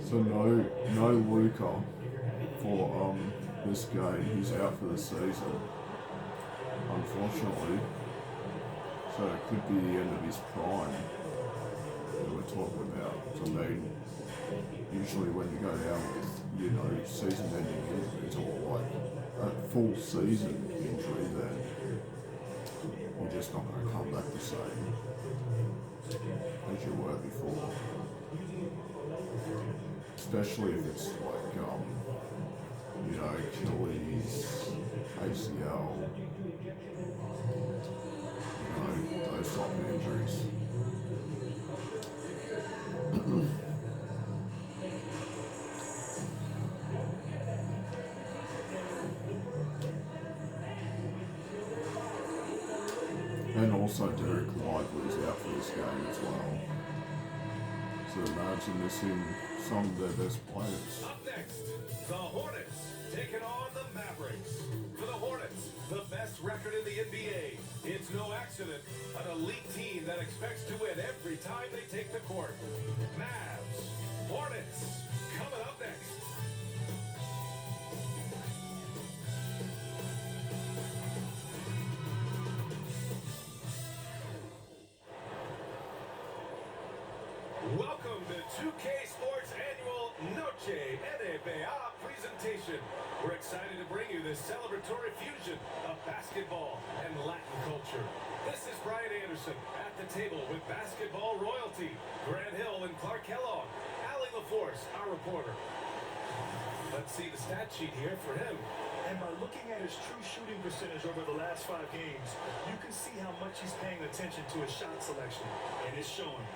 So no Luca for this game. He's out for the season, unfortunately. So it could be the end of his prime that we're talking about. So I mean, usually when you go down with, season-ending injuries or like a full season injury, then you're just not going to come back the same as you were before. Especially if it's like, Achilles, ACL, those type of injuries. And also Derek Lively's out for this game as well. So imagine missing some of their best players. Up next, the Hornets taking on the Mavericks. For the Hornets, the best record in the NBA. It's no accident, an elite team that expects to win every time they take the court. Mavs, Hornets, coming up next. Welcome to 2K Sports Annual Noche NBA presentation. We're excited to bring you this celebratory fusion of basketball and Latin culture. This is Brian Anderson at the table with basketball royalty, Grant Hill and Clark Kellogg, Allie LaForce, our reporter. Let's see the stat sheet here for him. And by looking at his true shooting percentage over the last 5 games, you can see how much he's paying attention to his shot selection, and it's showing.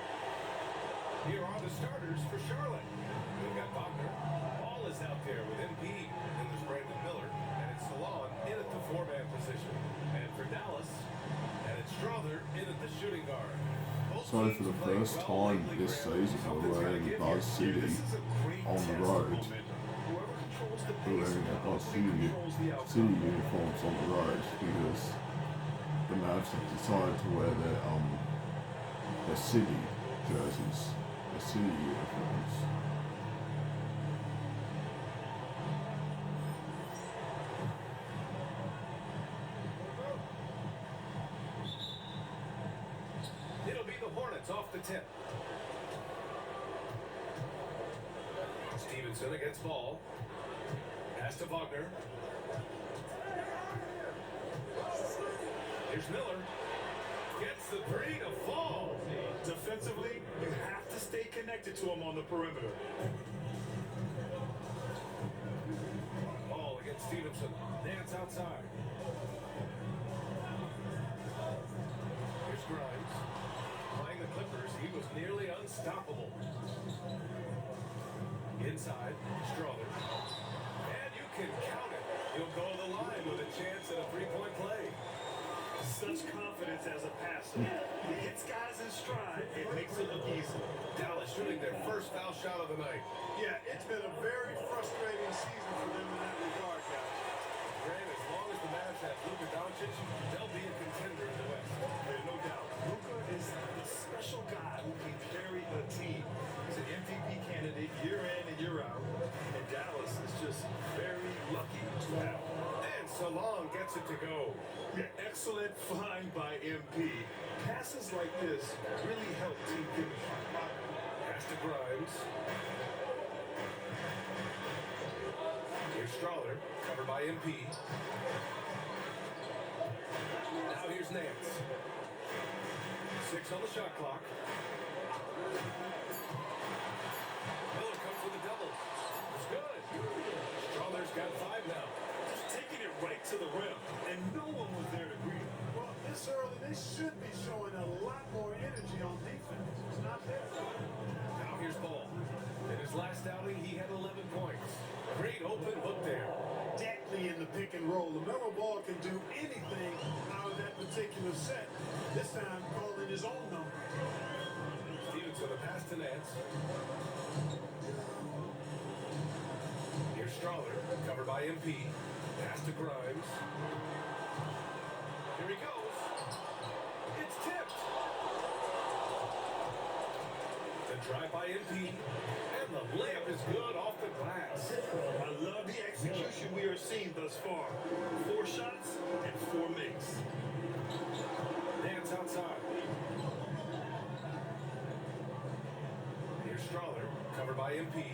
Here are the starters for Charlotte. We've got Wagner. Ball is out there with MP, and there's Brandon Miller, and it's Salon in at the 4-man position. And for Dallas, and it's Strother in at the shooting guard. So for the first time this season, we're wearing Buzz City on the road. We're wearing our Buzz City uniforms on the road because the Mavs have decided to wear their city jerseys. City uniforms. It'll be the Hornets off the tip. Stevenson against ball. Pass to Wagner. Here's Miller. Gets the three to fall. Defensively, you have to stay connected to him on the perimeter. Ball against Stevenson. Nance outside. Here's Grimes. Playing the Clippers, he was nearly unstoppable. Inside, Strother. And you can count it. He'll go to the line with a chance at a three-point play. Such confidence as a passer. He hits guys in stride. It makes it look easy. Dallas shooting their first foul shot of the night. Yeah, it's been a very frustrating season for them in that regard, guys. Grant, as long as the Mavs have Luka Doncic, they'll be a contender in the West. There's no doubt. Luka is the special guy who can carry a team. He's an MVP candidate year in and year out. And Dallas is just very lucky to have him. And Salon gets it to go. Yeah, excellent find by MP. Passes like this really help team chemistry. Pass to Grimes. Here's Strother, covered by MP. Now here's Nance. 6 on the shot clock. Miller comes with a double. It's good. Strother's got 5 now. Just taking it right to the rim, and no one was there to greet him. Well, this early, they should be showing a lot more energy on defense. It's not there. Now here's Ball. In his last outing, he had 11 points. Great open look there. Deadly in the pick and roll. LaMelo Ball can do anything out of that particular set. This time, calling his own number. Stevenson, the pass to Nance. Here's Strother, covered by MP. Pass to Grimes. Here he goes. It's tipped. The drive by MP. And And the layup is good off the glass. I love the execution we are seeing thus far. 4 shots and 4 makes. Nance outside. Here's Strahler, covered by MP.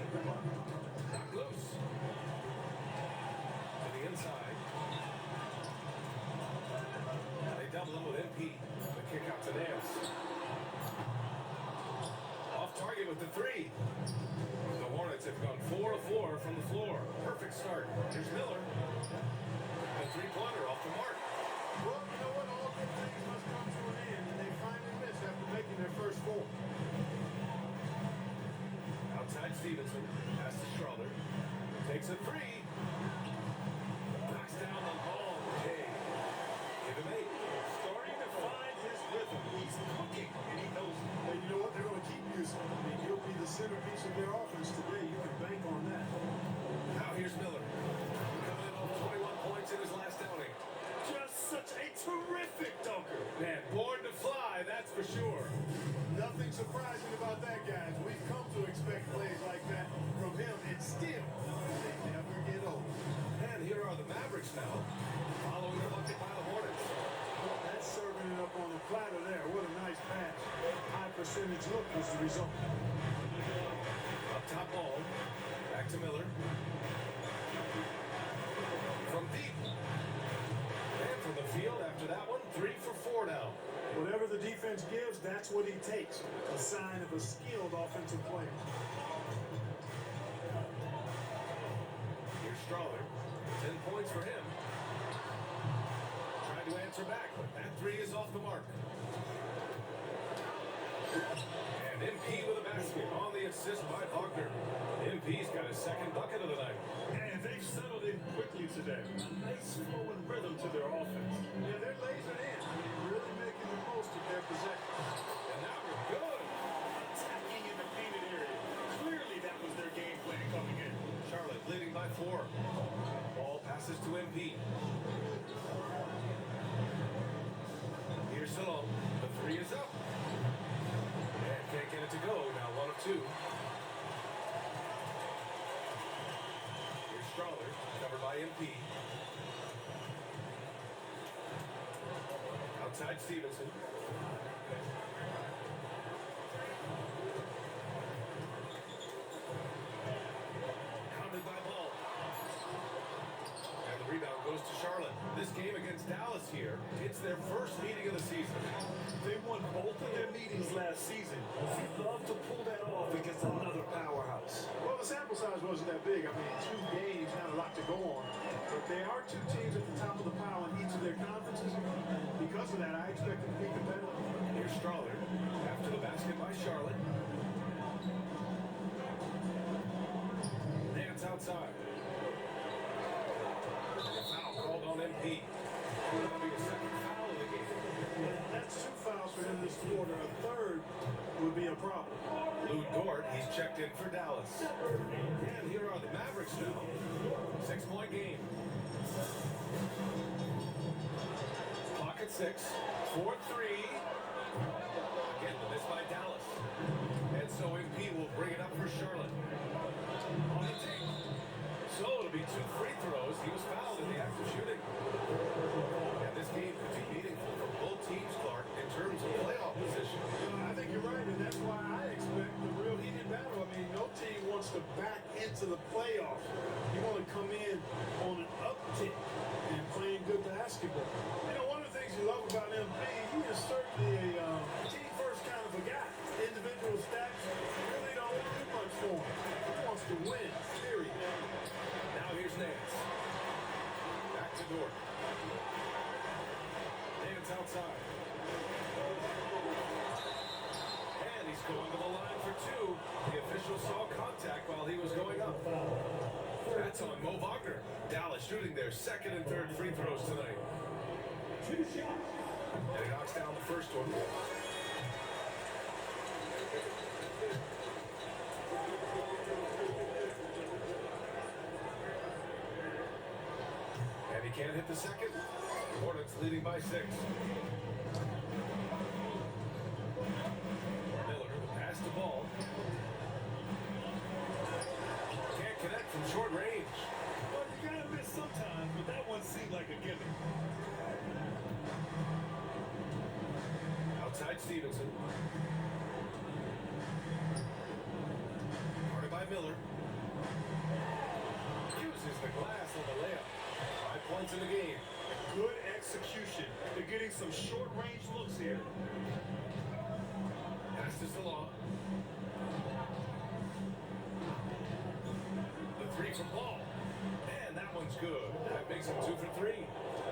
Knocked loose. To the inside. They double him with MP. The kick out to Nance. Off target with the 3. The Hornets have gone 4 of 4 from the floor. Perfect start. Here's Miller. The 3-pointer off the mark. Well, you know what? All good things must come to an end, and they finally missed after making their first 4. Outside Stevenson. Pass to Strahler. Takes a 3. Knocks down the ball. Hey. Give him 8. Starting to find his rhythm. He's cooking, and he knows it. And you know what? They're going to keep using him. I mean, he'll be the centerpiece of their offense today. You can bank on that. Now here's Miller. Coming in on 21 points in his last outing. Just such a terrific dunker. Man, born to fly, that's for sure. Nothing surprising about that, guys. We've come to expect plays like that from him, and still, they never get old. And here are the Mavericks now, following the bucket by the Hornets. That's serving it up on the platter there. What a nice pass. High percentage look was the result. Up top ball. Back to Miller. From deep. And from the field after that one, 3 for 4 now. Whatever the defense gives, that's what he takes. A sign of a skilled offensive player. Here's Strahler. 10 points for him. Trying to answer back, but that 3 is off the mark. And MP with a basket on the assist by Wagner. MP's got his second bucket of the night. And they've settled in quickly today. Nice flow and rhythm to their offense. Yeah, they're lasered in. Really making the most of their possession. And now we're good. Attacking in the painted area. Clearly that was their game plan coming in. Charlotte leading by 4. Ball passes to MP. Here's Salone. The 3 is up. And can't get it to go. Now 1 of 2. Here's Strahler, covered by MP. Outside Stevenson. Counted by Ball. And the rebound goes to Charlotte. This game against Dallas here, it's their first meeting of the season. They won both of their meetings last season. You'd love to pull that off against another powerhouse. Well, the sample size wasn't that big. I mean, 2 games, not a lot to go on. But they are 2 teams at the top of the pile in each of their conferences. Because of that, I expect them to be competitive. Here's Strahler. After the basket by Charlotte. Nance outside. And a foul called on MP. That'll be the second foul of the game. That's 2 fouls for him this quarter. A third would be a problem. Lou Dort, he's checked in for Dallas. And here are the Mavericks now. 6-point game. Clock at 6. 4-3. Again, the miss by Dallas. And so MP will bring it up for Charlotte. On the tape. So it'll be 2 free throws. He was fouled in the act of shooting. And this game could be meaningful for both teams, Clark, in terms of playoff position. I think you're right, and that's why I expect the real heated battle. I mean, no team wants to back into the playoffs. You want to come in on an uptick and playing good basketball. You know, one of the things you love about MP, he is certainly a team-first kind of a guy. Individual stats really don't do much for him. He wants to win, period. Now here's Nance. Back to Dort. Nance outside. And he's going to the line for 2. The official saw contact while he was going up. That's on Mo Wagner. Dallas shooting their second and third free throws tonight. 2 shots. And he knocks down the first one. And he can't hit the second. Hornets leading by 6. Miller, the pass to Ball. Lance Stevenson. Guarded by Miller. Uses the glass on the layup. 5 points in the game. Good execution. They're getting some short-range looks here. Passes the law. The three from Ball. And that one's good. That makes him 2 for 3.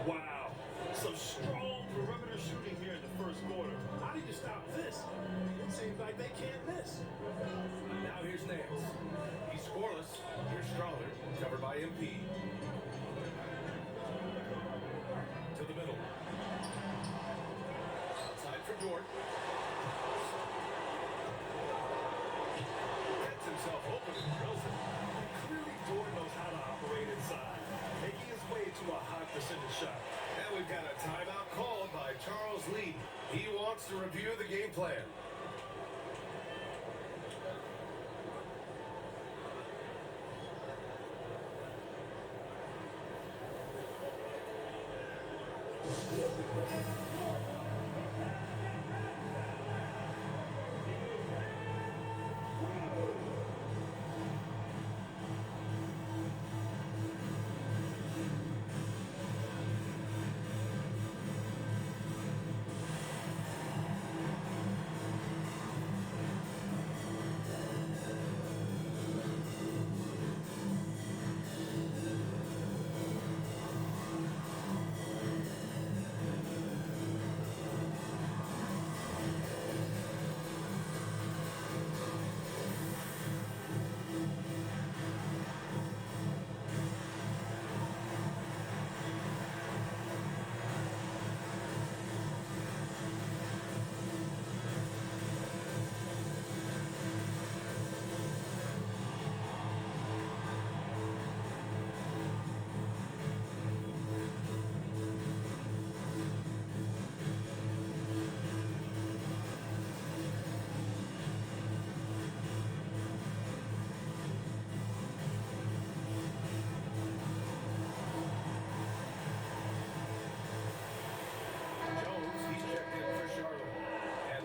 Wow. Some strong perimeter shooting here in the first quarter. How do you stop this? It seems like they can't miss. Now here's Nance. He's scoreless. Here's Stroller, covered by MP. To the middle. Outside for Dort. Gets himself open and drills it. Clearly, Dort knows how to operate inside, making his way to a high percentage shot. And we've got a timeout called by Charles Lee. He wants to review the game plan.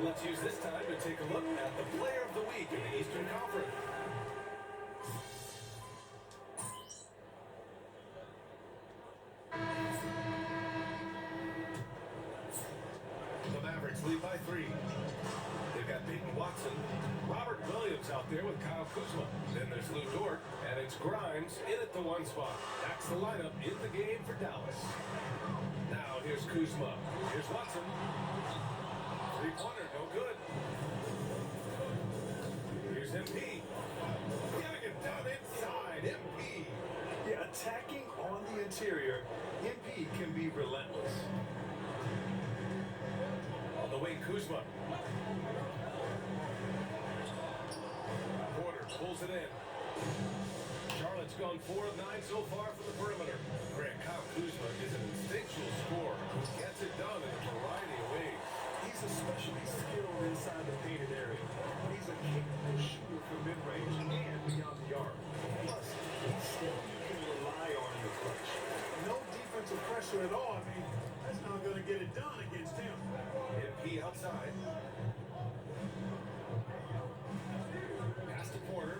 Let's use this time to take a look at the player of the week in the Eastern Conference. The Mavericks lead by 3. They've got Peyton Watson, Robert Williams out there with Kyle Kuzma. Then there's Lou Dort, and it's Grimes in at the 1 spot. That's the lineup in the game for Dallas. Now here's Kuzma. Here's Watson. Three-pointer, no good. Here's MP. Getting it done inside, MP. Yeah, attacking on the interior, MP can be relentless. On the wing, Kuzma. Porter pulls it in. Charlotte's gone 4 of 9 so far from the perimeter. Grant Kyle Kuzma is an instinctual scorer who gets it done in a variety of ways. He's especially skilled inside the painted area. He's a capable shooter from mid-range and beyond the arc. Plus, he's still you can rely on in the clutch. No defensive pressure at all. I mean, that's not going to get it done against him. MP outside. Pass to Porter.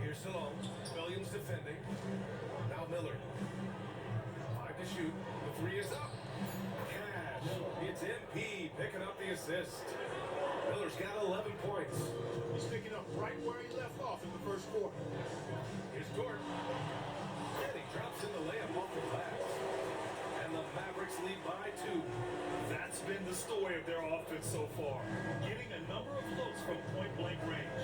Here's Salone. Williams defending. Now Miller. 5 to shoot. The 3 is up. Cash. It's MP picking up the assist. Miller's got 11 points. He's picking up right where he left off in the first quarter. Here's Dort. And he drops in the layup off the glass. And the Mavericks lead by 2. That's been the story of their offense so far. Getting a number of looks from point-blank range.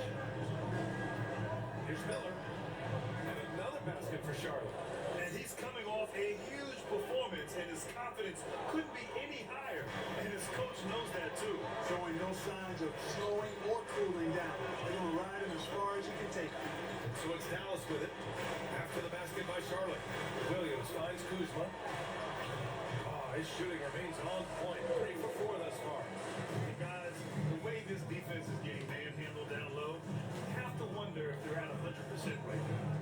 Here's Miller. And another basket for Charlotte. And he's coming off a huge performance, and his confidence couldn't be any higher. And his coach knows that too. Showing no signs of slowing or cooling down. They're going to ride him as far as he can take him. So it's Dallas with it. After the basket by Charlotte. Williams finds Kuzma. His shooting remains on point. 3 for 4 thus far. Hey guys, the way this defense is getting manhandled down low, you have to wonder if they're at 100% right now.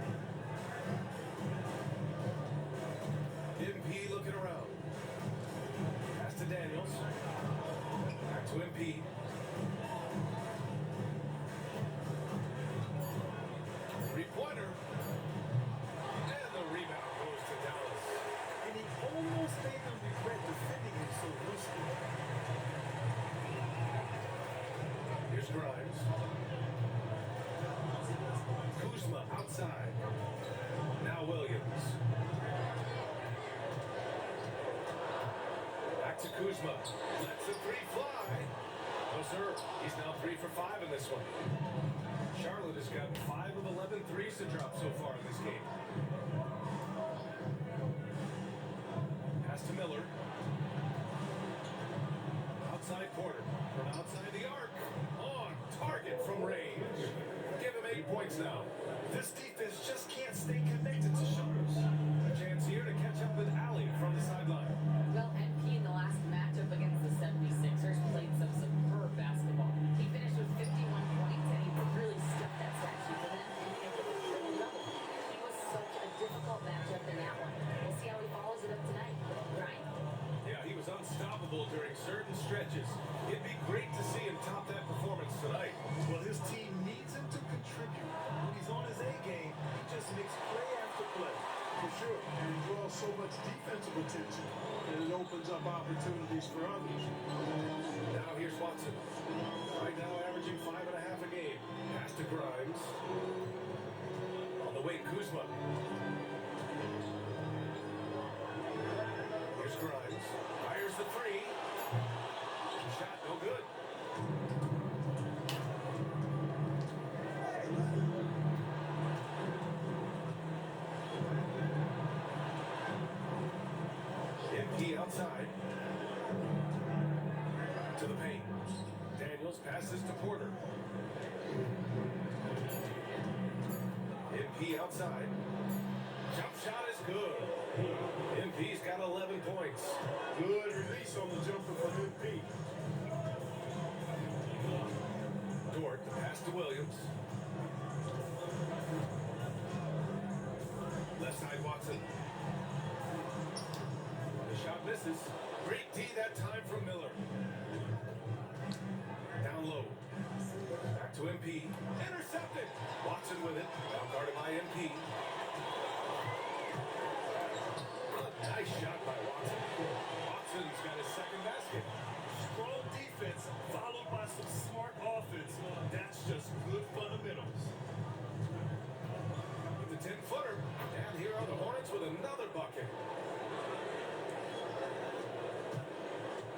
MP looking around. Kuzma lets the three fly. No, sir. He's now 3 for 5 in this one. Charlotte has got 5 of 11 threes to drop so far in this game. Pass to Miller. Outside corner. From outside the arc. On target from range. Give him 8 points now. This defense just can't stay connected to shooters. A chance here to catch up with Allie from the sideline. Well, MP in the last matchup against the 76ers played some superb basketball. He finished with 51 points, and he really stuck that stat sheet for them and ended with a triple double. He was such a difficult matchup in that one. We'll see how he follows it up tonight. Brian? Yeah, he was unstoppable during certain stretches. It'd be great to see him top that performance tonight. Well, his team needs him to contribute. When he's on his A game, he just makes play after play. For sure. And he draws so much defensive attention that it opens up opportunities for others. Now here's Watson. Right now averaging 5.5 a game. Pass to Grimes. On the way, Kuzma. Here's Grimes. Fires the three. Shot no good. MP outside. To the paint. Daniels passes to Porter. MP outside. Jump shot is good. MP's got 11 points. Good release on the jumper from MP. Dort, the pass to Williams. Left side Watson. The shot misses. Great D that time from Miller. Down low. Back to MP. Intercepted. Watson with it. Now guarded by MP. Nice shot by Watson. Watson's got his second basket. Strong defense followed by some smart offense. That's just good fundamentals. With the 10-footer. And here are the Hornets with another bucket.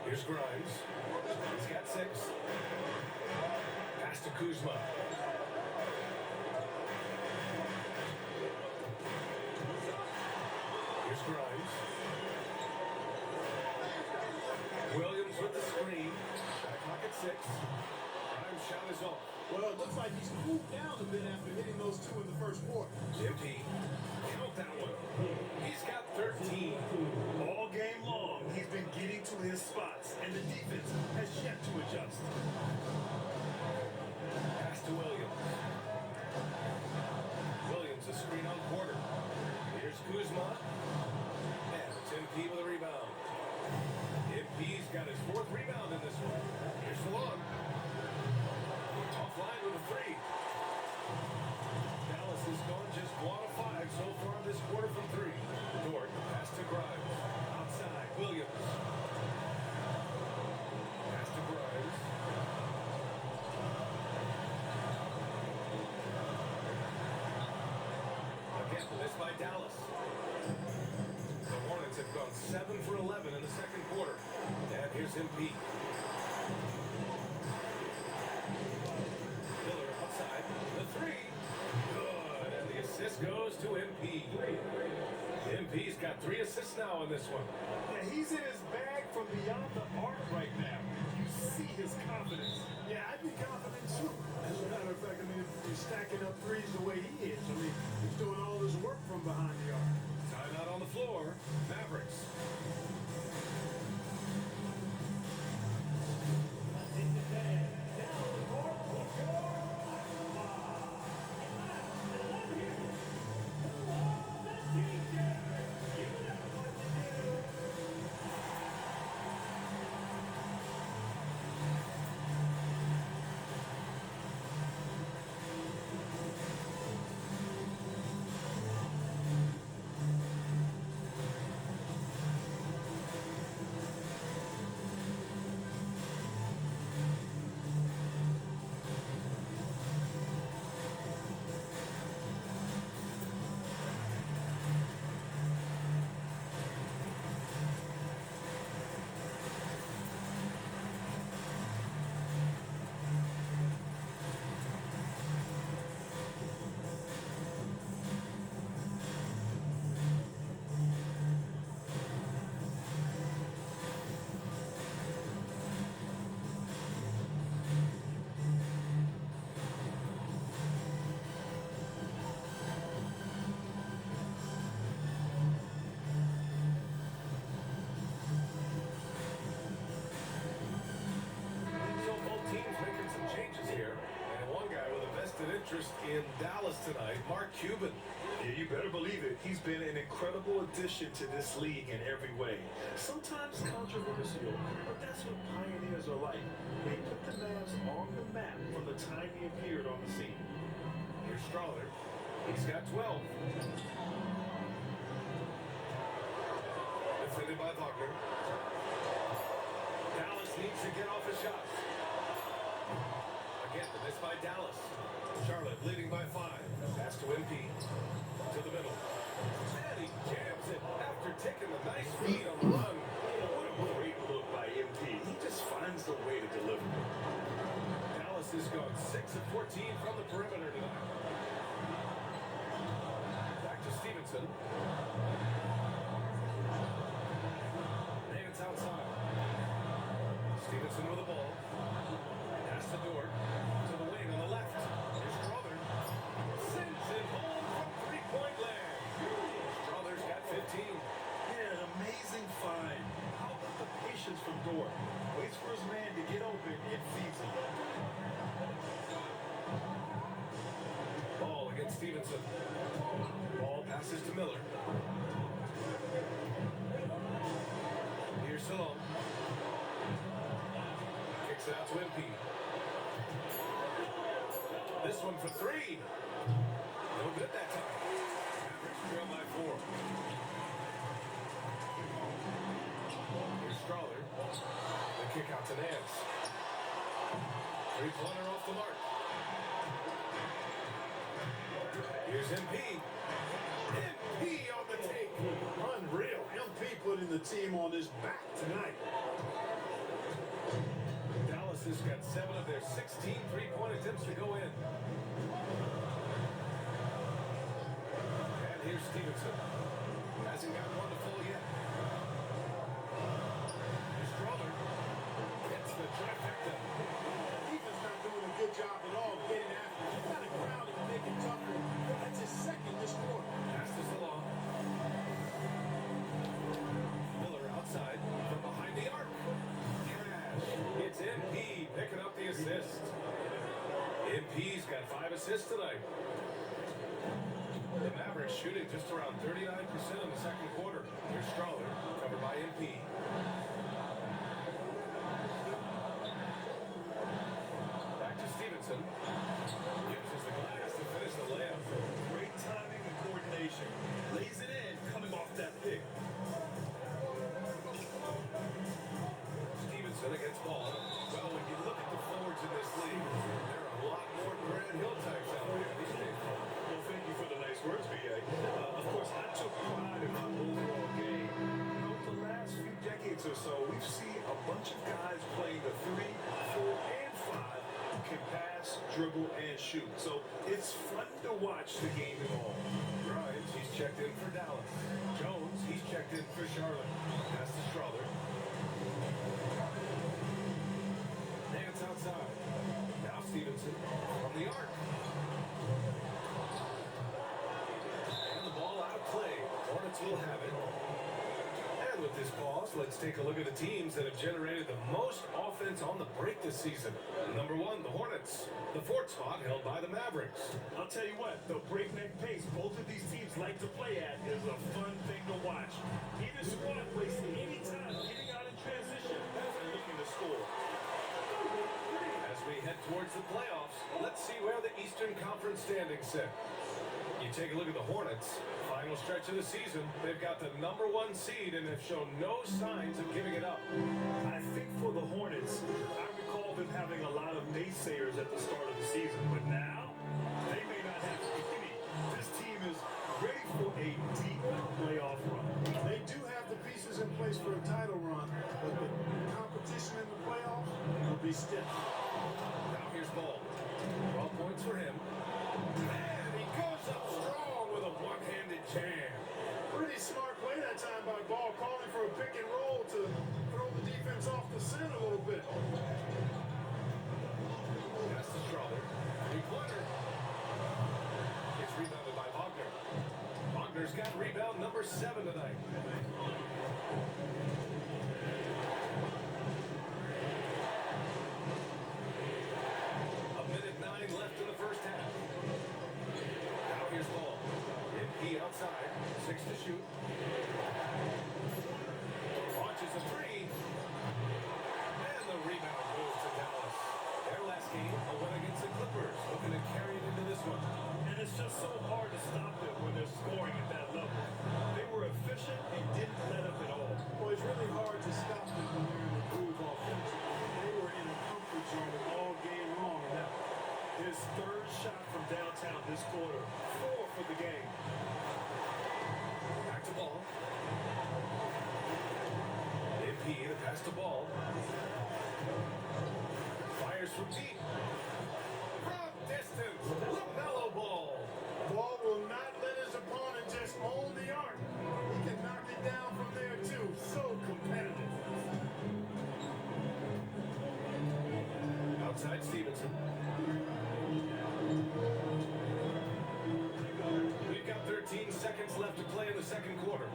Here's Grimes. He's got 6. Pass to Kuzma. Here's Grimes. Williams with the screen. Shot clock at 6. Grimes' shot is off. Well, it looks like he's cooled down a bit after hitting those 2 in the first quarter. MP. Count that one. He's got 13. All game long, he's been getting to his spots, and the defense has yet to adjust. Pass to Williams. Williams a screen on Porter. Here's Kuzma. And it's MP with a rebound. MP's got his 4th rebound in this one. Here's Salon. Offline with a 3. Dallas has gone just 1 of 5 so far this quarter from 3. Dort, pass to Grimes. Outside, Williams. Pass to Grimes. Again, missed by Dallas. The Hornets have gone 7 for 11 in the second quarter. And here's MP. Miller outside. The 3. Good. And the assist goes to MP. MP's got 3 assists now in this one. Yeah, he's in his bag from beyond the arc right now. You see his confidence. Yeah, I'd be confident too. As a matter of fact, I mean, if he's stacking up threes the way he is, I mean, he's doing all his work from behind the arc. Timeout on the floor. Mavericks. Dallas tonight, Mark Cuban. Yeah, you better believe it. He's been an incredible addition to this league in every way. Sometimes controversial, but that's what pioneers are like. They put the Mavs on the map from the time he appeared on the scene. Here's Strother. He's got 12. Defended by Wagner. Dallas needs to get off a shot. Again, the miss by Dallas. Charlotte leading by 5. Pass to MP. To the middle. And he jams it after taking a nice lead on the run. What a great look by MP. He just finds the way to deliver. Dallas has gone 6 of 14 from the perimeter tonight. Back to Stevenson. Nance outside. Stevenson with the ball. Pass to Dort. To the wing on the left. Here's Strother. Sends it home from three-point land. Strother's got 15. Yeah, an amazing find. How about the patience from Dort? Waits for his man to get open and feeds him. Ball against Stevenson. Ball passes to Miller. Here's Salone. Kicks it out to MP. This one for 3. No good that time. Mavericks trail by 4. Here's Strother. The kick out to Nance. Three-pointer off the mark. Here's MP. MP on the take. Unreal. MP putting the team on his back tonight. Dallas has got 7 of their 16 three-point attempts to go in. And here's Stevenson. Hasn't got one to fall yet. Here's Strother. Gets the trifecta. Defense not doing a good job at all getting after it. He's got to crowd it and make it tougher. That's his second this quarter. Pass to Salon. Miller outside from behind the arc. Cash. It's MP picking up the assist. MP's got 5 assists tonight. The Mavericks shooting just around 39% in the second quarter. Here's Strother, covered by MP. Back to Stevenson. Uses the glass to finish the layup. Great timing and coordination. Lays it in, coming off that pick. Stevenson against Ball. Well, when you look at the forwards in this league, there are a lot more Grant Hill types out there these days. Well, thank you for the nice words, BA. Of course, I took pride in my overall game. Over the last few decades or so, we've seen a bunch of guys playing the 3, 4, and 5 who can pass, dribble, and shoot. So it's fun to watch the game evolve. Grimes, he's checked in for Dallas. Jones, he's checked in for Charlotte. Pass to Strother. Nance outside. Now Stevenson from the arc. And the ball out of play. Hornets will have it. And with this pause, let's take a look at the teams that have generated the most offense on the break this season. Number 1, the Hornets. The 4th spot held by the Mavericks. I'll tell you what, the breakneck pace both of these teams like to play at is a fun thing to watch. Neither squad wasting any time getting out in transition and looking to score. As we head towards the playoffs, let's see where the Eastern Conference standings sit. You take a look at the Hornets. Final stretch of the season, they've got the number 1 seed and have shown no signs of giving it up. I think for the Hornets, I recall them having a lot of naysayers at the start of the season, but now they may not have any. This team is ready for a deep playoff run. They do have the pieces in place for a title run, but the competition in the playoffs will be stiff. Now here's Ball. 12 points for him. And he goes up strong with a one-handed jam. Pretty smart play that time by Ball, calling for a pick and roll to throw the defense off the scent a little bit. Pass to Strother. Three-pointer. It's rebounded by Wagner. Wagner's got rebound number 7 tonight. A minute 9 left in the first half. outside. 6 to shoot. Launches a three. And the rebound goes to Dallas. Their last game, a win against the Clippers. Looking to carry it into this one. And it's just so hard to stop them when they're scoring at that level. They were efficient and didn't let up at all. Well, it's really hard to stop them when they're in the groove offensively. They were in a comfort zone all game long. And that His third shot from downtown this quarter. 4 for the game. Back to ball. AP to pass the ball. Fires from deep. From distance. LaMelo Ball. Ball will not let his opponent just own the arc. He can knock it down from there too. So competitive. Outside Stevenson. We've got 13 seconds left to play in the second quarter.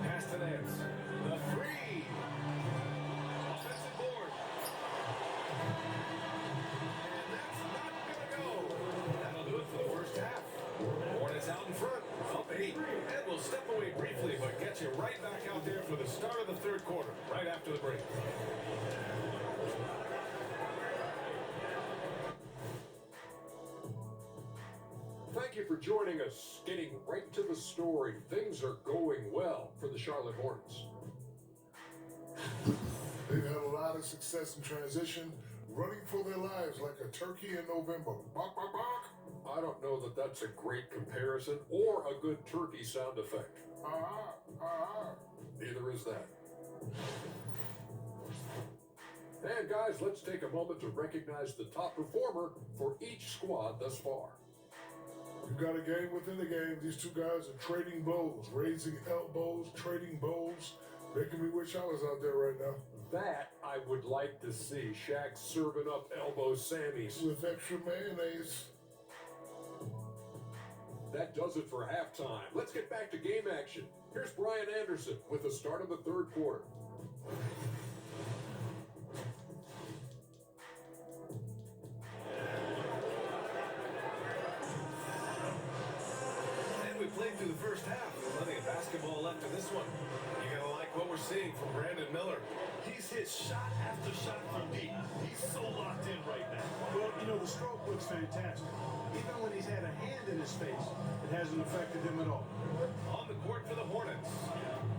Pass to Nance. The three. Offensive board. And that's not going to go. That'll do it for the first half. Hornets out in front. Up 8. And we'll step away briefly, but get you right back out there for the start of the third quarter, right after the break. Thank you for joining us. Getting right to the story, things are going well for the Charlotte Hornets. They've had a lot of success in transition, running for their lives like a turkey in November. Bark, bark, bark. I don't know that that's a great comparison or a good turkey sound effect. Neither is that. And guys, let's take a moment to recognize the top performer for each squad thus far. You got a game within the game. These two guys are trading blows, raising elbows, trading bows, making me wish I was out there right now. That I would like to see. Shaq serving up elbow Sammys. With extra mayonnaise. That does it for halftime. Let's get back to game action. Here's Brian Anderson with the start of the third quarter. And we played through the first half. Plenty of basketball left in this one. You're going to like what we're seeing from Brandon Miller. He's hit shot after shot from deep. He's so locked in right now. Well, you know, the stroke looks fantastic. Even when he's had a hand in his face, it hasn't affected him at all. On the court for the Hornets.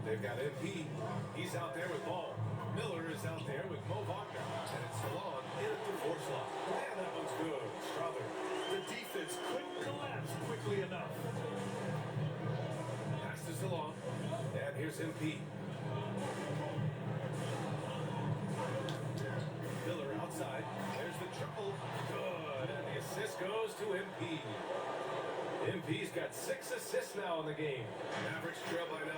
They've got MP. He's out there with ball. Miller is out there with Mo Wagner. And it's Salon in at the 4 slot. Man, that one's good. Strother. The defense couldn't collapse quickly enough. Pass to Salon. And here's MP. Miller outside. There's the triple. Good. And the assist goes to MP. MP's got 6 assists now in the game. Mavericks trail by 9.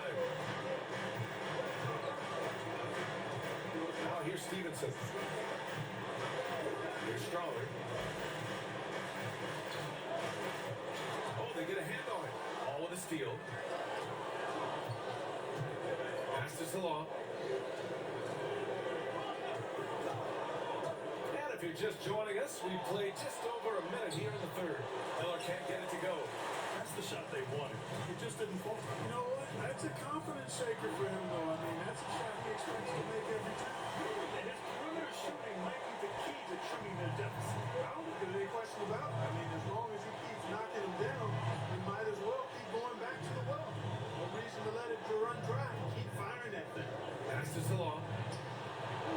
Now here's Stevenson. Here's Strother. Oh, they get a hand on it. All with a steal. Pass to Salon. And if you're just joining us, we played just over a minute here in the third. Miller can't get it to go. That's the shot they wanted. It just didn't fall. You know what? That's a confidence shaker for him, though. I mean, that's a shot he expects to make every time. And his perimeter shooting might be the key to trimming their deficit. I don't think there's any question about it. I mean, as long as he keeps knocking them down, he might as well keep going back to the well. No reason to let it run dry. Keep firing that thing. Pass to Salon.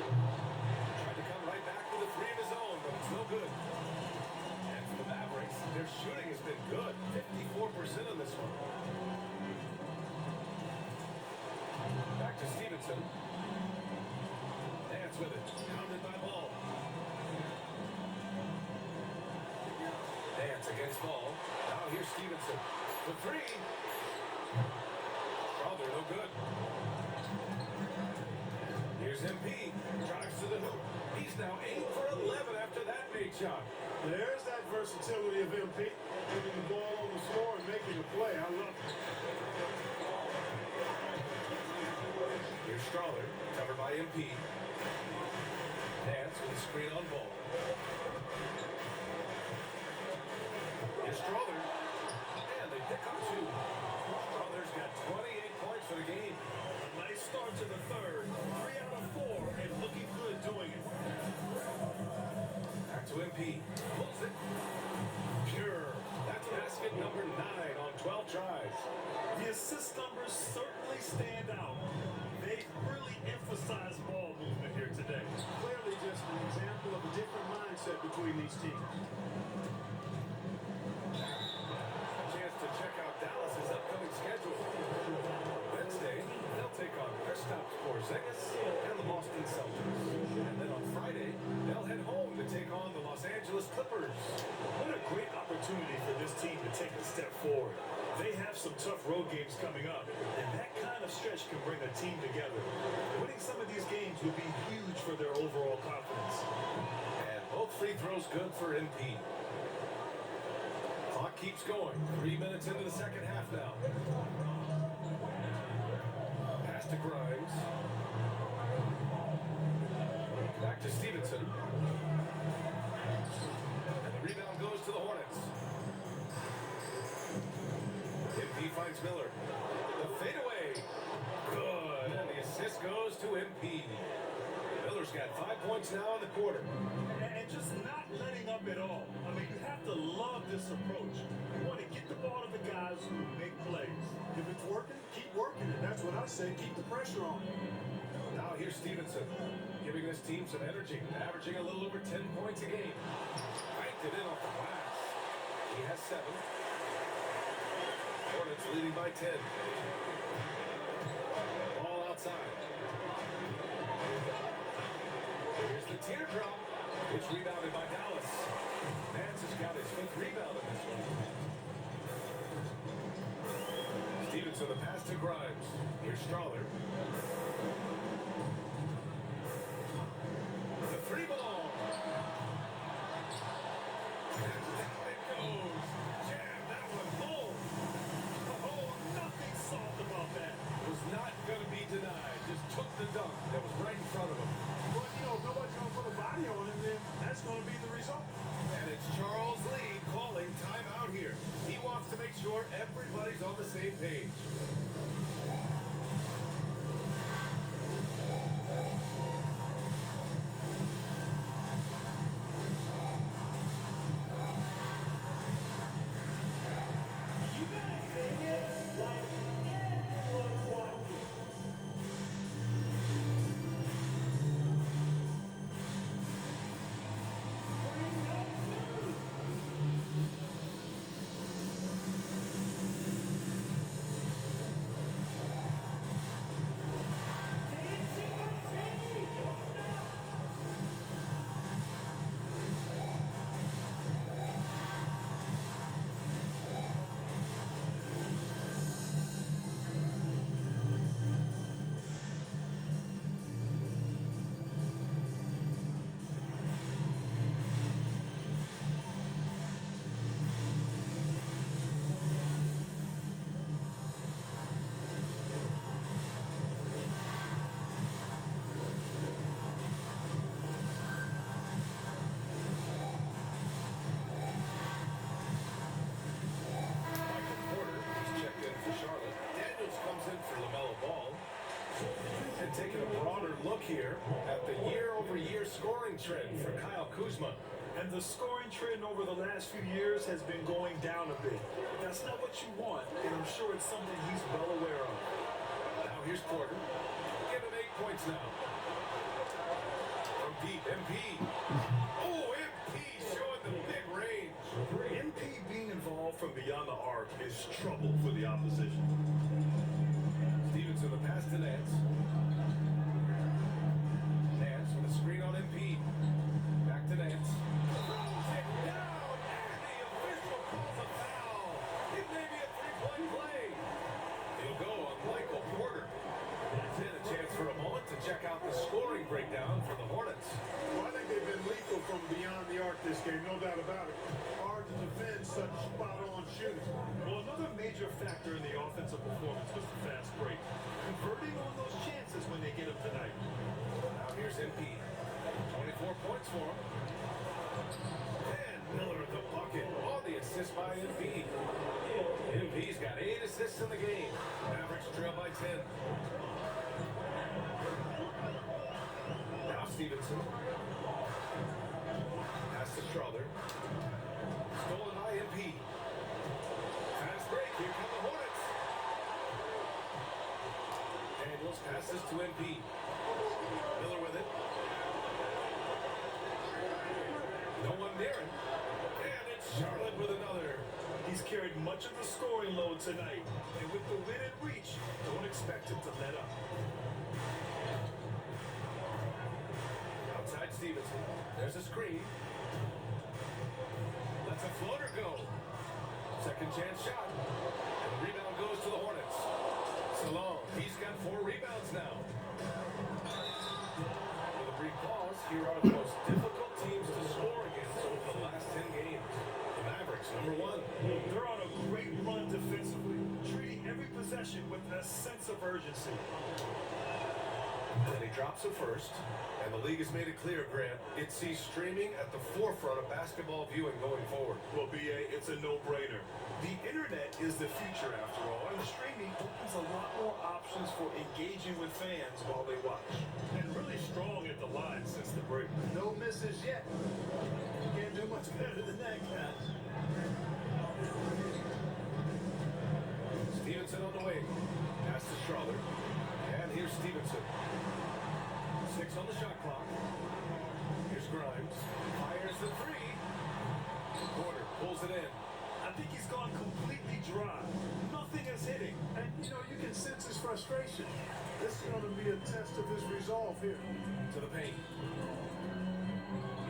Tried to come right back with a 3 of his own, but it's no good. And for the Mavericks, their shooting has been good. 54% on this one. Back to Stevenson. Dance with it. Pounded by Ball. Dance against Ball. Now here's Stevenson. The 3. Probably no good. Here's MP. Drives to the hoop. He's now 8 for 11 after that made shot. There's that versatility of MP. Putting the ball on the floor and making a play. I love it. Here's Strother, covered by MP. Dance with a screen on Ball. Here's Strother. And they pick up 2. Strother's got 28 points for the game. A nice start to the third. 3 out of 4 and looking good doing it. Back to MP. Pulls it. Pure. That's basket number 9 on 12 tries. The assist numbers certainly stand out. They really emphasize ball movement here today. Clearly just an example of a different mindset between these teams. A chance to check out Dallas's upcoming schedule. Wednesday, they'll take on Kristaps Porzingis and the Boston Celtics. And then on Friday, they'll head home to take on the Los Angeles Clippers. What a great opportunity for this team to take a step forward. They have some tough road games coming up, and that kind of stretch can bring a team together. Winning some of these games would be huge for their overall confidence. And both free throws good for NP. Clock keeps going. 3 minutes into the second half now. Pass to Grimes. Back to Stevenson. And the rebound goes to the Hornets. MP finds Miller. The fadeaway. Good. And the assist goes to MP. Miller's got 5 points now in the quarter. And just not letting up at all. I mean, you have to love this approach. You want to get the ball to the guys who make plays. If it's working, keep working it. That's what I say. Keep the pressure on. Now here's Stevenson, giving this team some energy, averaging a little over 10 points a game. Banked it in off the glass. He has 7. Hornets leading by 10. Ball outside. Here's the teardrop. It's rebounded by Dallas. Nance has got his 5th rebound in this one. Stevenson, the pass to Grimes. Here's Strother. The 3 ball. And down it goes. Jam that one home. Oh, nothing soft about that. Was not going to be denied. Just took the dunk that was right in front of him. Well, you know, if nobody's going to put a body on him, then that's going to be the result. And it's Charles Lee calling timeout here. He wants to make sure everybody's on the same page. Taking a broader look here at the year-over-year scoring trend for Kyle Kuzma. And the scoring trend over the last few years has been going down a bit. That's not what you want, and I'm sure it's something he's well aware of. Now here's Porter. Give him 8 points now. From deep, MP. Oh, MP showing the big range. MP being involved from beyond the arc is trouble for the opposition. Stevenson, the pass to Nance. Nance with a screen on MP. Back to Nance. Throws it down, and the official calls a foul. It may be a 3-point play. It'll go on Michael Porter. Then a chance for a moment to check out the scoring breakdown for the Hornets. Well, I think they've been lethal from beyond the arc this game, no doubt about it. Hard to defend such spot-on shooting. Well, another major factor in the offensive performance was the fast break. Converting on those chances when they get them tonight. Now here's MP. 24 points for him. And Miller at the bucket on the assist by MP. assists in the game. Mavericks trail by 10. Now Stevenson. Pass to Strother. Stolen by MP. Fast break. Here come the Hornets. Daniels passes to MP. Miller with it. No one near him. And it's Charlotte with another. He's carried much of the scoring load tonight. And with the win and reach, don't expect him to let up. Outside Stevenson. There's a screen. Lets a floater go. Second chance shot. And the rebound goes to the Hornets. Salon, he's got 4 rebounds now. With a brief pause, here are the most difficult teams to score against over the last 10 games. The Mavericks, number 1. They're on a great run defensively, treating every possession with a sense of urgency. And he drops it first. And the league has made it clear, Grant, it sees streaming at the forefront of basketball viewing going forward. Well, BA, it's a no-brainer. The internet is the future, after all, and streaming opens a lot more options for engaging with fans while they watch. And really strong at the line since the break. No misses yet. Can't do much better than that, guys. Stevenson on the wing. Pass to Strother. And here's Stevenson. 6 on the shot clock. Here's Grimes. Fires the 3. Porter pulls it in. I think he's gone completely dry. Nothing is hitting. And, you know, you can sense his frustration. This is going to be a test of his resolve here. To the paint.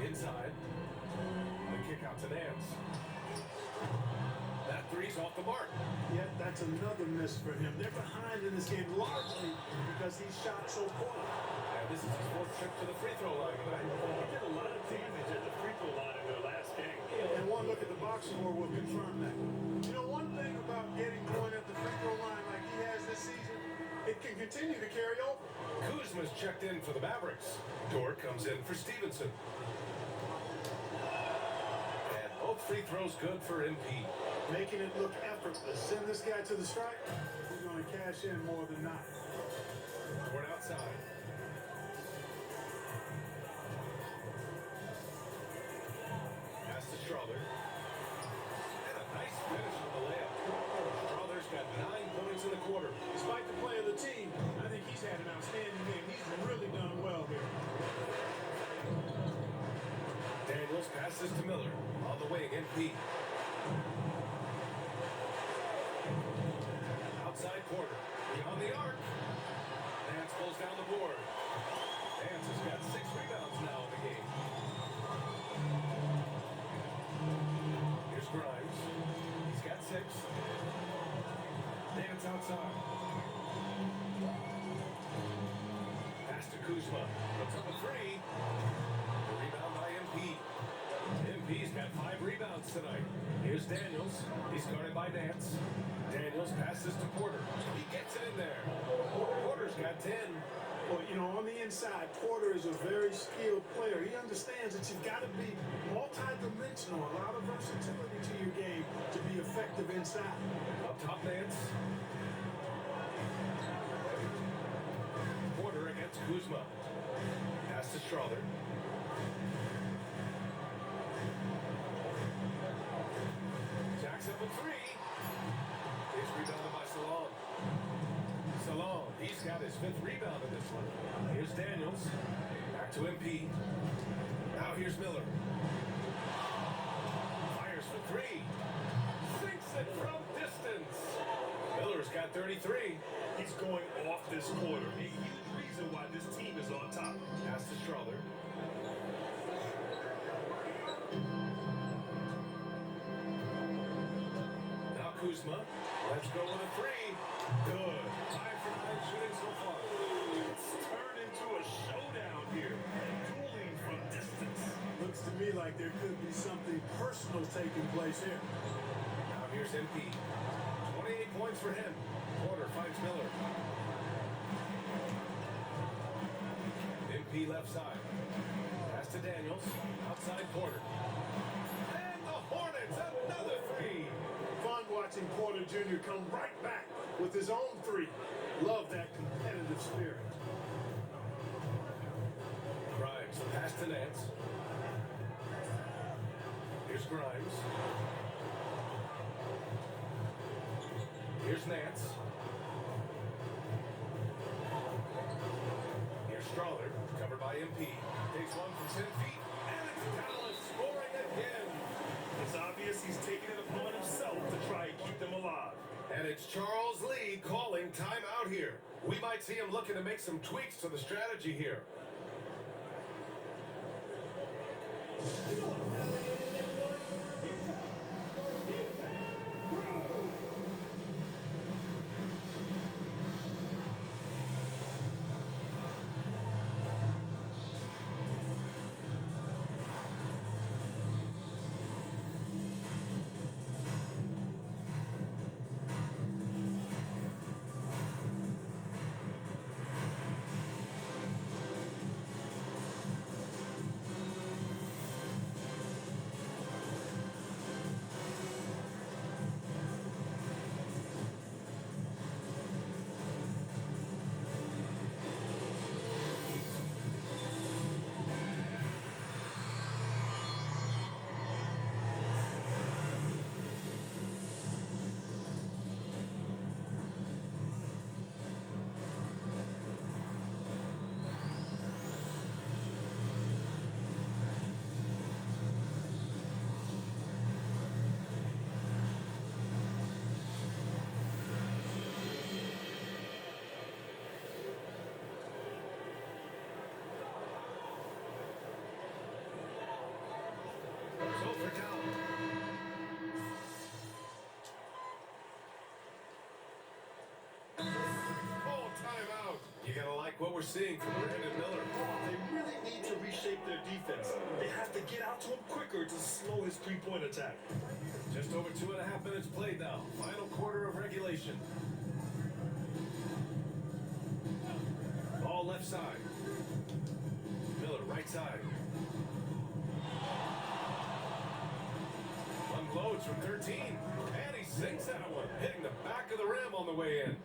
Inside. The kick out to Nance. That 3's off the mark. Yet that's another miss for him. They're behind in this game largely because he shot so poorly. And this is his 4th trip to the free throw line tonight. He did a lot of damage at the free throw line in their last game. And one look at the box score will confirm that. You know, one thing about getting going at the free throw line like he has this season, it can continue to carry over. Kuzma's checked in for the Mavericks. Dort comes in for Stevenson. And both free throws good for MP. Making it look effortless. Send this guy to the strike. He's going to cash in more than not. Dort outside. Pass to Strother. And a nice finish on the layup. Strother's got 9 points in the quarter. Despite the play of the team, I think he's had an outstanding game. He's really done well here. Daniels passes to Miller. On the wing, MP. Outside Porter. Beyond the arc. Nance pulls down the board. Nance has got 6 rebounds now in the game. Here's Grimes. He's got 6. Nance outside. Pass to Kuzma. Puts up a 3. The rebound by MP. MP's got 5 rebounds tonight. Here's Daniels. He's guarded by Nance. Daniels passes to Porter. He gets it in there. Porter's got 10. Well, you know, on the inside, Porter is a very skilled player. He understands that you've got to be multi-dimensional, a lot of versatility to your game to be effective inside. Up top, Nance. Porter against Kuzma. Pass to Strother. Jackson for 3. It's rebounded by Salon. Salon, he's got his 5th rebound in this one. Here's Daniels. Back to MP. Now here's Miller. Fires for 3. Sinks it from distance. Miller's got 33. He's going off this quarter. A huge reason why this team is on top. Pass to Strother. Now Kuzma. Let's go with a 3. Good. 5 for 9 shooting so far. It's turned into a showdown here. Dueling from distance. Looks to me like there could be something personal taking place here. Now here's MP. 28 points for him. Porter finds Miller. MP left side. Pass to Daniels. Outside Porter. And the Hornets, another 3. Fun watching Porter Jr. come right back with his own three. Love that competitive spirit. Grimes, the pass to Nance. Here's Grimes. Here's Nance. Here's Strawler, covered by MP. Takes one from 10 feet, and it's Dallas scoring again. It's obvious he's taking it upon himself to try and keep them alive. And it's Charles Lee calling timeout here. We might see him looking to make some tweaks to the strategy here. So for down. Call timeout. You gotta like what we're seeing from Brandon Miller. They really need to reshape their defense. They have to get out to him quicker to slow his three-point attack. Just over 2.5 minutes played now. Final quarter of regulation. Ball left side. Miller right side. Unloads from 13. And he sinks that one, hitting the back of the rim on the way in.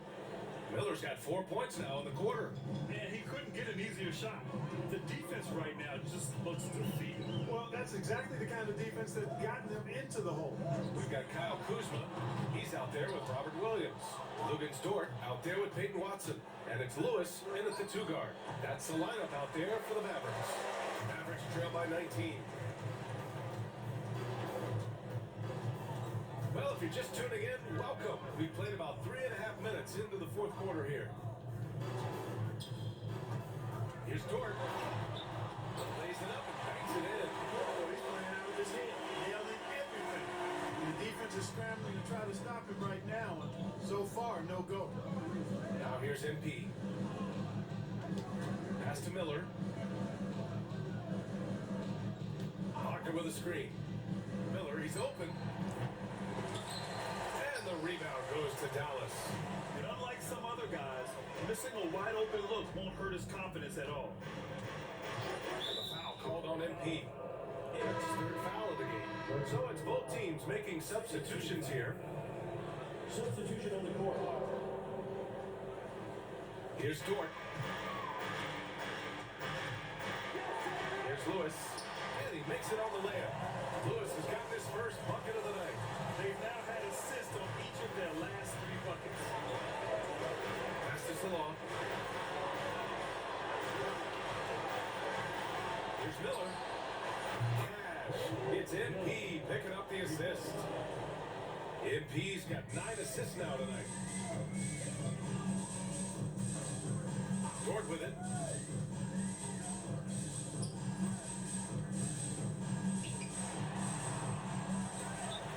Miller's got 4 points now in the quarter. And he couldn't get an easier shot. The defense right now just looks defeated. Well, that's exactly the kind of defense that's gotten them into the hole. We've got Kyle Kuzma. He's out there with Robert Williams. Lugans Dort out there with Peyton Watson. And it's Lewis in at the 2 guard. That's the lineup out there for the Mavericks. Mavericks trail by 19. Well, if you're just tuning in, welcome. We played about 3.5 minutes into the fourth quarter here. Here's Dort. Lays it up and banks it in. Oh, he's playing out with his head, nailing everything. And the defense is scrambling to try to stop him right now. And so far, no go. Now here's MP. Pass to Miller. Parker with a screen. Miller, he's open. And the rebound goes to Dallas. And unlike some other guys, missing a wide open look won't hurt his confidence at all. And the foul called on MP. It's his 3rd foul of the game. So it's both teams making substitutions here. Substitution on the court. Here's Dort. Here's Lewis. And he makes it on the layup. Lewis has got his first bucket of the night. They've now had assists on each of their last 3 buckets. Pass this along. Here's Miller. Cash. It's MP picking up the assist. MP's got 9 assists now tonight. Dort with it.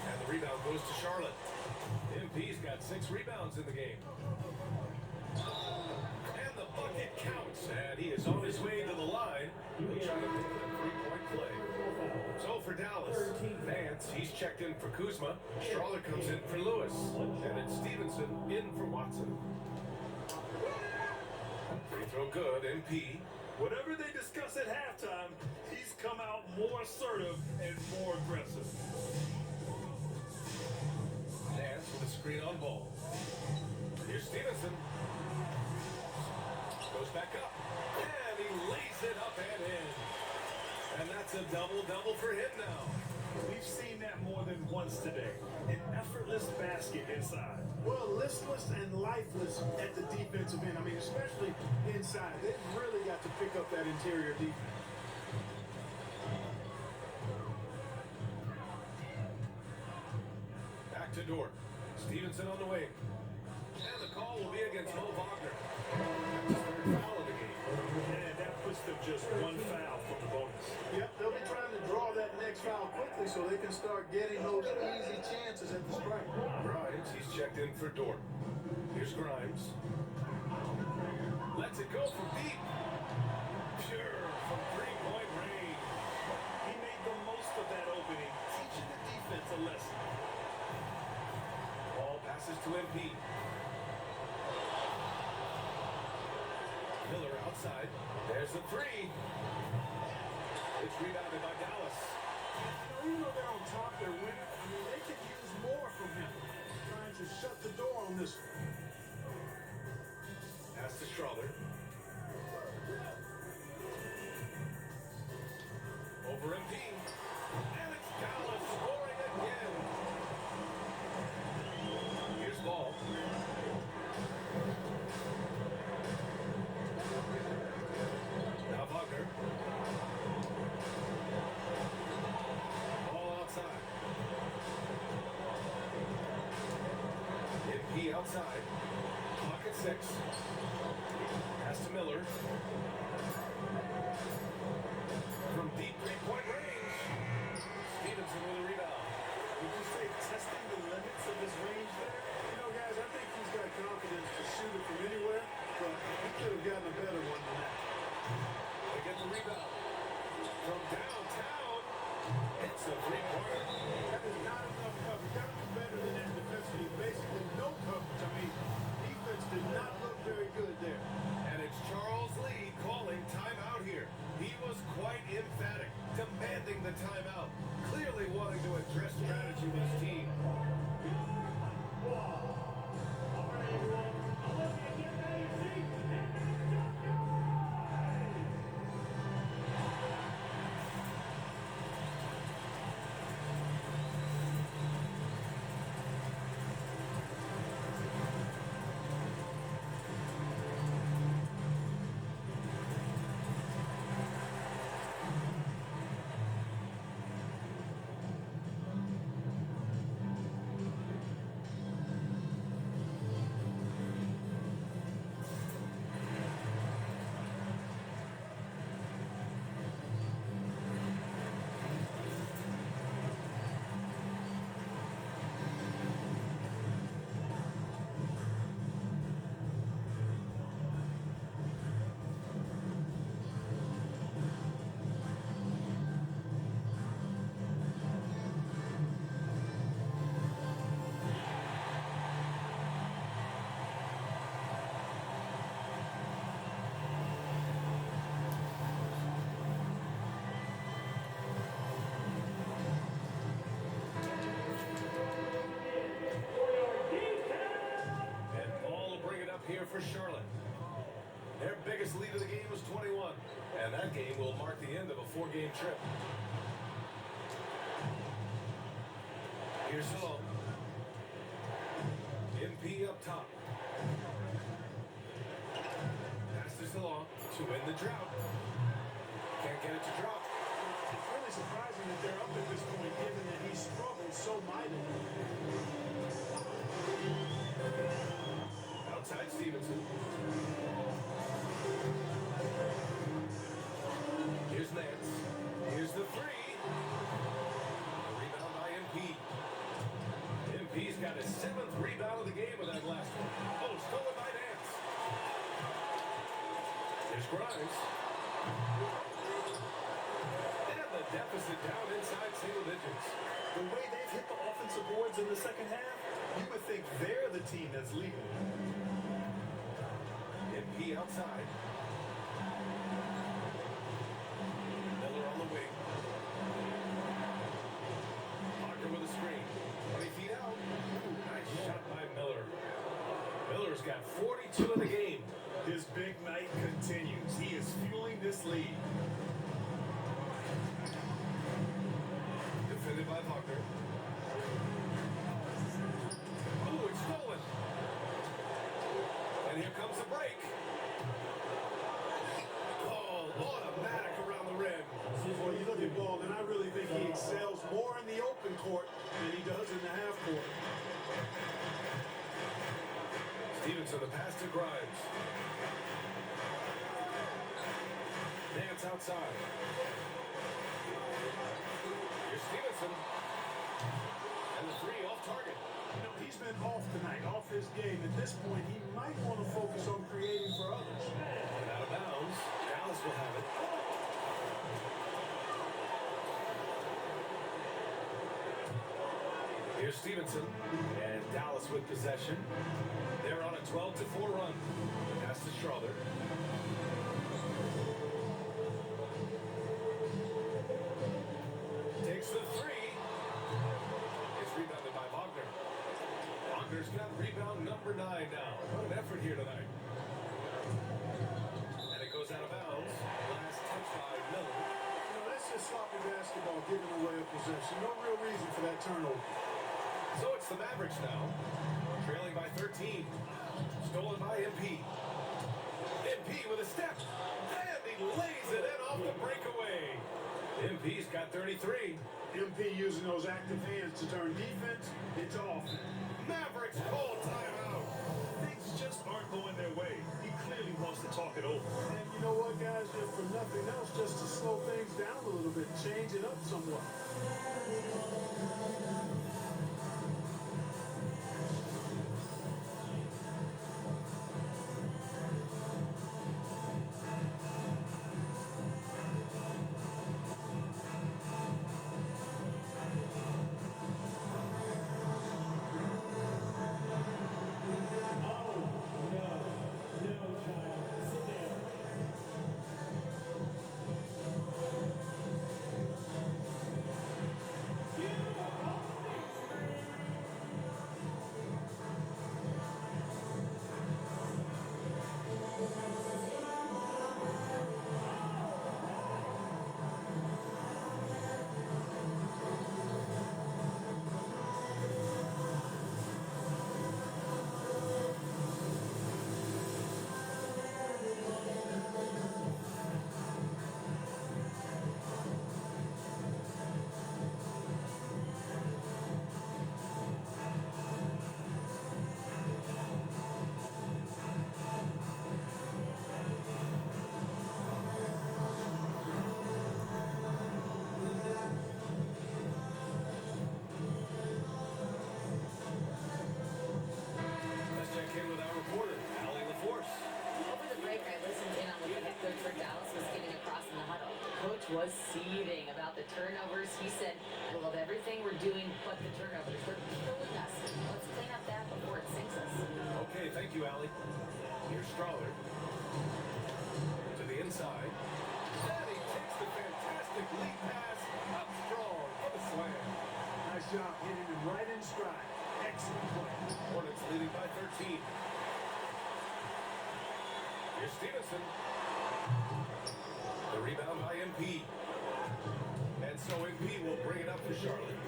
And the rebound goes to Charlotte. MP's got 6 rebounds in the game. And the bucket counts. And he is on his way to the line. He'll try to make a 3-point play. So for Dallas, Vance, he's checked in for Kuzma. Strawler comes in for Lewis. And it's Stevenson in for Watson. Free throw good, MP. Whatever they discuss at halftime, he's come out more assertive and more aggressive. Nance with a screen on ball. Here's Stevenson. Goes back up. And he lays it up and in. And that's a double-double for him now. We've seen that more than once today. An effortless basket inside. Well, listless and lifeless at the defensive end. I mean, especially inside. They've really got to pick up that interior defense. Back to Dort. Stevenson on the wing. And the call will be against Mo Wagner. That's his third foul of the game. And that puts them just one foul from the bonus. Yep, they'll be trying to draw that next foul quickly so they can start getting those easy chances at the stripe. Grimes, he's checked in for Dort. Here's Grimes. Lets it go from deep. Pure from three-point range. He made the most of that opening, teaching the defense a lesson. Ball passes to MP. Miller outside. There's the three. It's rebounded by Dallas. Even though they're on top, they're winning. I mean, they could use more from him. Trying to shut the door on this one. Pass to Strother. Over MP. And it's Dallas scoring again. Here's Ball. Now Wagner. Ball outside. MP outside. Clock at 6. Pass to Miller. From deep three-point range. Stevenson with a rebound. Would you say testing the limits of his range there? You know, guys, I think he's got confidence to shoot it from anywhere, but he could have gotten a better one than that. They get the rebound. From downtown, it's a three-pointer. That is not enough cover. You got to do better than that defensively. Basically, no coverage. I mean, defense did not look very good there. And it's Charles Lee calling timeout here. He was quite emphatic, demanding the timeout, clearly wanting to address strategy with his team. Here for Charlotte. Their biggest lead of the game was 21, and that game will mark the end of a 4-game trip. Here's Salone. MP up top. Pass to Salone to win the drought. Can't get it to drop. It's really surprising that they're up at this point, given that he struggled so mightily. Outside Stevenson. Here's Nance. Here's the three. A rebound by MP. MP's got his 7th rebound of the game with that last one. Oh, stolen by Nance. Here's Grimes. And the deficit down inside single digits. The way they've hit the offensive boards in the second half, you would think they're the team that's leading. MP outside. Miller on the wing. Parker with a screen. 20 feet out. Ooh, nice shot by got 42 in the game. His big night continues. He is fueling this lead. Defended by Wagner. Oh, it's stolen. And here comes the break. Ball automatic around the rim. Well, you look at Ball, and I really think he excels more in the open court than he does in the half court. Stevenson, the pass to Grimes. Dance outside. Here's Stevenson. And the three off target. You know, he's been off tonight, off his game. At this point, he might want to focus on creating for others. And out of bounds. Dallas will have it. Here's Stevenson. And Dallas with possession. They're on a 12-4 run. Pass to Schroeder. Takes the three. It's rebounded by Wagner. Wagner's got rebound number 9 now. What an effort here tonight. And it goes out of bounds. Last touch by Miller. You know, that's just sloppy basketball, giving away a possession. No real reason for that turnover. So it's the Mavericks now. Trailing by 13. Stolen by MP. MP with a step. And he lays it in off the breakaway. MP's got 33. MP using those active hands to turn defense into offense. Mavericks call timeout. Things just aren't going their way. He clearly wants to talk it over. And you know what, guys? If for nothing else, just to slow things down a little bit, change it up somewhat. Let's check in with our reporter, Allie LaForce. Over the break, I listened in on what the head coach for Dallas was getting across in the huddle. Coach was seething about the turnovers. He said, I love everything we're doing but the turnovers. They're killing us. Let's clean up that before it sinks us. Okay, thank you, Allie. Here's Strawler. To the inside. And he takes the fantastic lead pass up strong for the slam. Nice job hitting him right in stride. Excellent play. Hornets leading by 13. Here's Stevenson. The rebound by MP. And so MP will bring it up for Charlotte.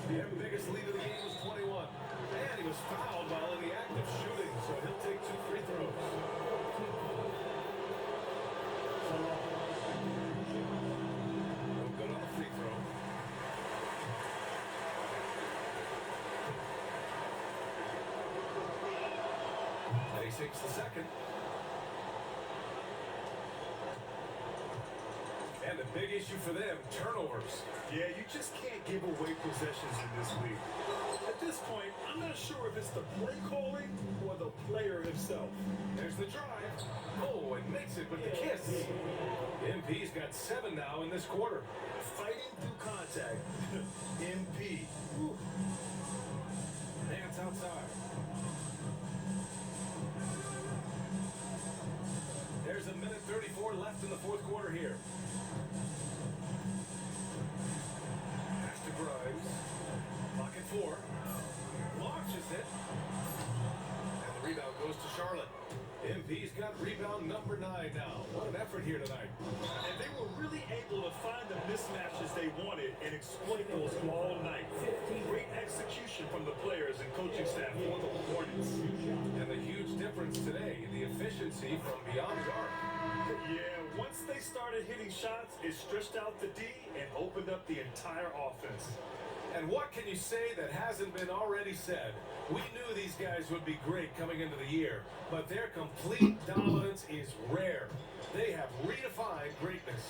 The biggest lead of the game was 21. And he was fouled while in the act of shooting, so he'll take 2 free throws. No good on the free throw. And he takes the second. And the big issue for them, turnovers. Yeah, you just can't give away possessions in this league. At this point, I'm not sure if it's the play calling or the player himself. There's the drive. Oh, and makes it with the kiss. MP's got 7 now in this quarter. Fighting through contact. MP. Whew. Dance outside. There's a minute 34 left in the fourth quarter here. Pass to Grimes. Clock at 4. Launches it. And the rebound goes to Charlotte. got rebound number 9 now. What an effort here tonight. And they were really able to find the mismatches they wanted and exploit those all night. Great execution from the players and coaching staff for the Hornets. And the huge difference today in the efficiency from beyond the arc. Yeah, once they started hitting shots, it stretched out the D and opened up the entire offense. And what can you say that hasn't been already said? We knew these guys would be great coming into the year, but their complete dominance is rare. They have redefined greatness.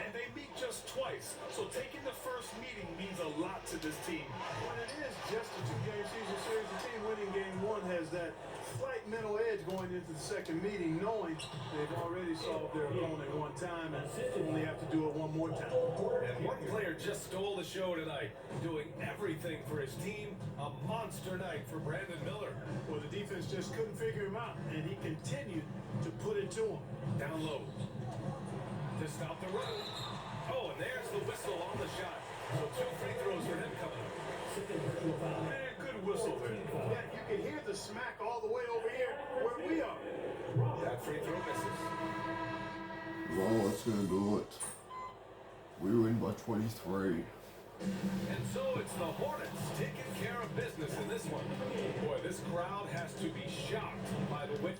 And they meet just twice, so taking the first meeting means a lot to this team. When it is just a 2-game season series, the team winning game 1 has that slight mental edge going into the second meeting, knowing they've already solved their opponent one time and only have to do it one more time. And one player just stole the show tonight, doing everything for his team. A monster night for Brandon Miller. Well, the defense just couldn't figure him out, and he continued to put it to him. Down low. To stop the run. Oh, and there's the whistle on the shot. So 2 free throws for him coming up. Man, good whistle there. Yeah, you can hear the smack all the way over here where we are. That free throw misses. Well, that's going to do it. We win by 23. And so it's the Hornets taking care of business in this one. Boy, this crowd has to be shocked by the width